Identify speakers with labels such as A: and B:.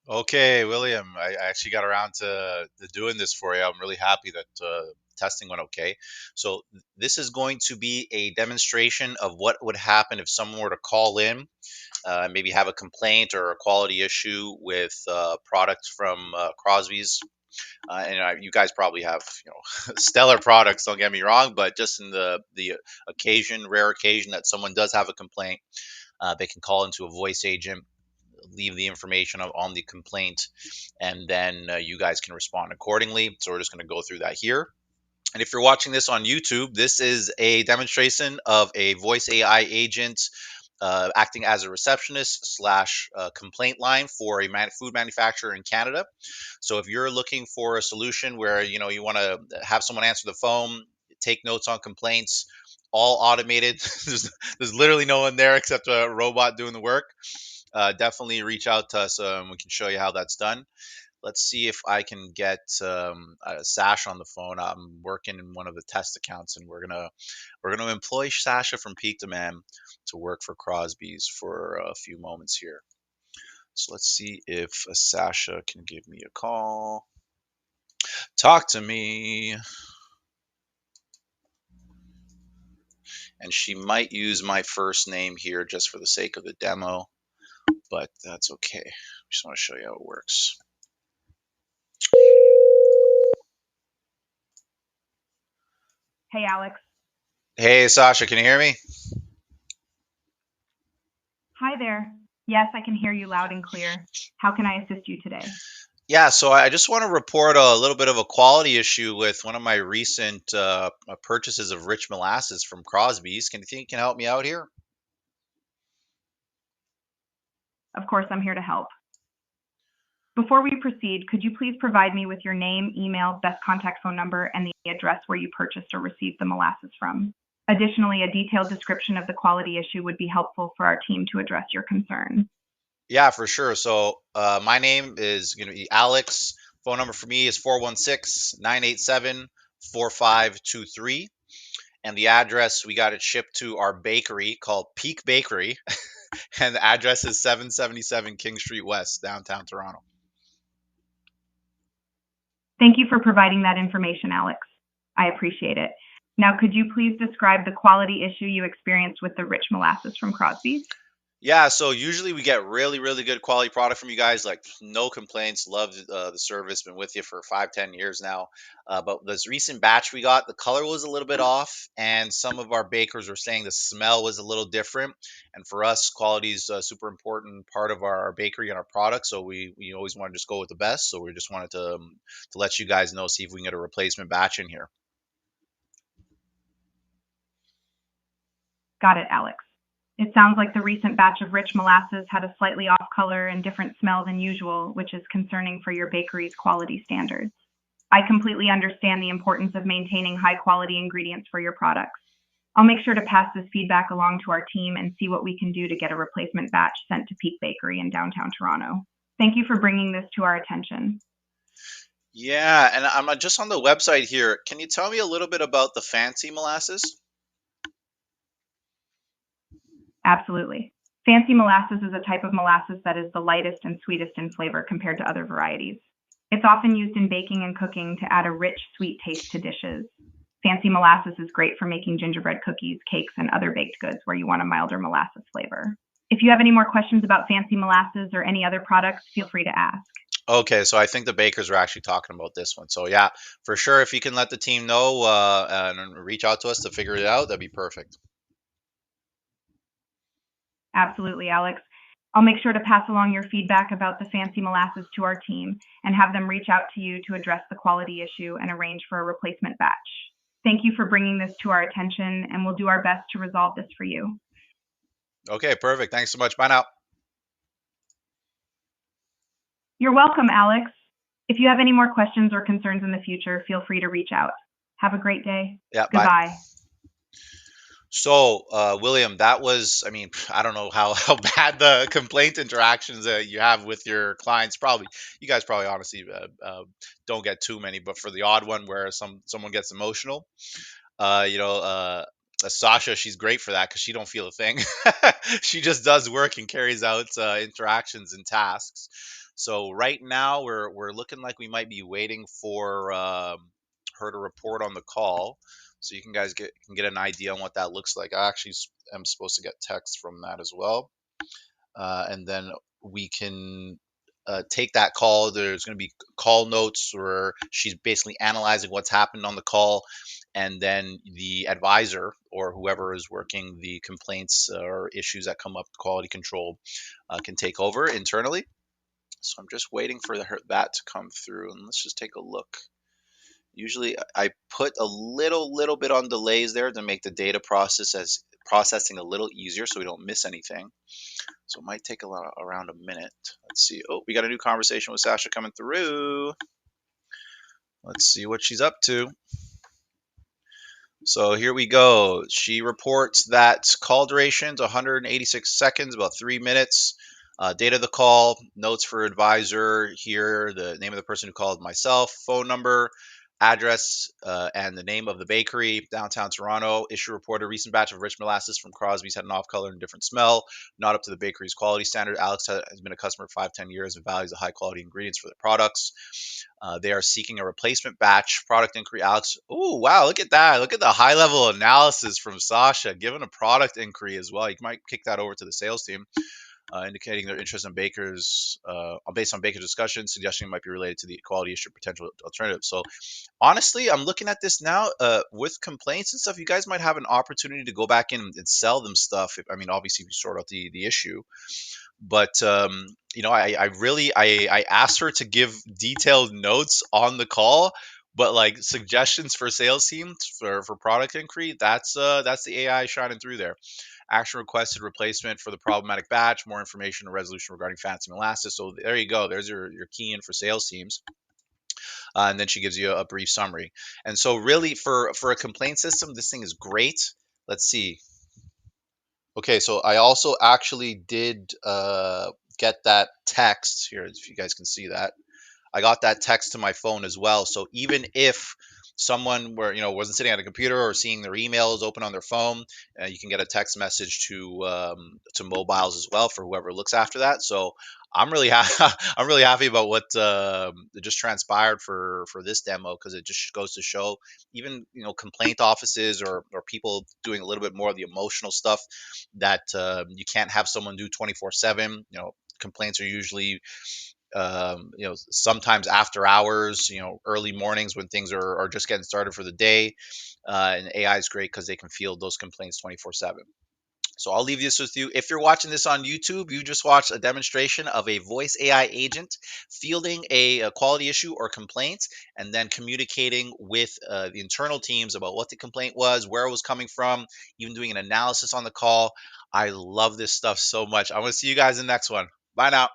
A: Okay, William, I actually got around to doing this for you. I'm really happy that testing went okay. So, this is going to be a demonstration of what would happen if someone were to call in, maybe have a complaint or a quality issue with products from Crosby's. You guys probably have, stellar products. Don't get me wrong, but just in the rare occasion that someone does have a complaint, they can call into a voice agent, leave the information on the complaint, and then you guys can respond accordingly. So we're just going to go through that here. And if you're watching this on YouTube, this is a demonstration of a voice AI agent acting as a receptionist slash complaint line for a food manufacturer in Canada. So if you're looking for a solution where you want to have someone answer the phone, take notes on complaints, all automated, there's literally no one there except a robot doing the work. Definitely reach out to us. We can show you how that's done. Let's see if I can get Sasha on the phone. I'm working in one of the test accounts, and we're gonna employ Sasha from Peak Demand to work for Crosby's for a few moments here. So let's see if Sasha can give me a call. Talk to me. And she might use my first name here just for the sake of the demo, but that's okay. Just want to show you how it works.
B: Hey, Alex.
A: Hey, Sasha, can you hear me?
B: Hi there. Yes, I can hear you loud and clear. How can I assist you today?
A: Yeah, so I just want to report a little bit of a quality issue with one of my recent purchases of rich molasses from Crosby's. Can you think you can help me out here?
B: Of course, I'm here to help. Before we proceed, could you please provide me with your name, email, best contact phone number, and the address where you purchased or received the molasses from? Additionally, a detailed description of the quality issue would be helpful for our team to address your concern.
A: Yeah, for sure. So my name is going to be Alex. Phone number for me is 416-987-4523. And the address, we got it shipped to our bakery called Peak Bakery. And the address is 777 King Street West, downtown Toronto.
B: Thank you for providing that information, Alex. I appreciate it. Now, could you please describe the quality issue you experienced with the rich molasses from Crosby's?
A: Yeah, so usually we get really, really good quality product from you guys. Like no complaints. Love the service. Been with you for 5, 10 years now. But this recent batch we got, the color was a little bit off, and some of our bakers were saying the smell was a little different. And for us, quality is a super important part of our bakery and our product. So we always want to just go with the best. So we just wanted to let you guys know, see if we can get a replacement batch in here.
B: Got it, Alex. It sounds like the recent batch of rich molasses had a slightly off color and different smell than usual, which is concerning for your bakery's quality standards. I completely understand the importance of maintaining high quality ingredients for your products. I'll make sure to pass this feedback along to our team and see what we can do to get a replacement batch sent to Peak Bakery in downtown Toronto. Thank you for bringing this to our attention.
A: Yeah, and I'm just on the website here. Can you tell me a little bit about the fancy molasses?
B: Absolutely. Fancy molasses is a type of molasses that is the lightest and sweetest in flavor compared to other varieties. It's often used in baking and cooking to add a rich, sweet taste to dishes. Fancy molasses is great for making gingerbread cookies, cakes, and other baked goods where you want a milder molasses flavor. If you have any more questions about fancy molasses or any other products, feel free to ask.
A: Okay, so I think the bakers are actually talking about this one. So yeah, for sure, if you can let the team know and reach out to us to figure it out, that'd be perfect.
B: Absolutely, Alex. I'll make sure to pass along your feedback about the fancy molasses to our team and have them reach out to you to address the quality issue and arrange for a replacement batch. Thank you for bringing this to our attention, and we'll do our best to resolve this for you.
A: Okay, perfect. Thanks so much. Bye now.
B: You're welcome, Alex. If you have any more questions or concerns in the future, feel free to reach out. Have a great day.
A: Yeah, bye.
B: Goodbye.
A: So, William, that was, I mean, I don't know how, how bad the complaint interactions that you have with your clients. Probably, you guys probably honestly don't get too many, but for the odd one where someone gets emotional, uh, you know, uh, Sasha, she's great for that because she don't feel a thing. She just does work and carries out interactions and tasks. So right now we're looking like we might be waiting for her to report on the call, so you can guys can get an idea on what that looks like. I actually am supposed to get text from that as well, and then we can take that call. There's going to be call notes where she's basically analyzing what's happened on the call, and then the advisor or whoever is working the complaints or issues that come up, quality control, can take over internally. So I'm just waiting for that to come through, and let's just take a look. Usually, I put a little bit on delays there to make the data processing a little easier, so we don't miss anything. So it might take around a minute. Let's see. Oh, we got a new conversation with Sasha coming through. Let's see what she's up to. So here we go. She reports that call duration is 186 seconds, about 3 minutes. Date of the call, notes for advisor here, the name of the person who called, myself, phone number, address, and the name of the bakery, downtown Toronto. Issue report, a recent batch of rich molasses from Crosby's had an off color and different smell, not up to the bakery's quality standard. Alex has been a customer for 5-10 years and values the high quality ingredients for their products. They are seeking a replacement batch. Product inquiry, Alex. Oh, wow. Look at that. Look at the high level analysis from Sasha, given a product inquiry as well. You might kick that over to the sales team, indicating their interest in bakers, based on baker discussion, suggesting it might be related to the quality issue potential alternative. So, honestly, I'm looking at this now with complaints and stuff. You guys might have an opportunity to go back in and sell them stuff. I mean, obviously, if you sort out the issue. But I really I asked her to give detailed notes on the call, but like suggestions for sales teams for product inquiry, that's the AI shining through there. Action requested replacement for the problematic batch, more information or resolution regarding fancy molasses. So there you go. There's your key in for sales teams. And then she gives you a brief summary. And so really for a complaint system, this thing is great. Let's see. Okay, so I also actually did get that text here, if you guys can see that. I got that text to my phone as well. So even if someone wasn't sitting at a computer or seeing their emails open on their phone, you can get a text message to mobiles as well for whoever looks after that. So I'm really happy. I'm really happy about what just transpired for this demo, because it just goes to show even complaint offices or people doing a little bit more of the emotional stuff that you can't have someone do 24/7. Complaints are usually sometimes after hours, early mornings when things are just getting started for the day. And AI is great because they can field those complaints 24/7. So I'll leave this with you. If you're watching this on YouTube, you just watched a demonstration of a voice AI agent fielding a quality issue or complaint, and then communicating with the internal teams about what the complaint was, where it was coming from, even doing an analysis on the call. I love this stuff so much. I want to see you guys in the next one. Bye now.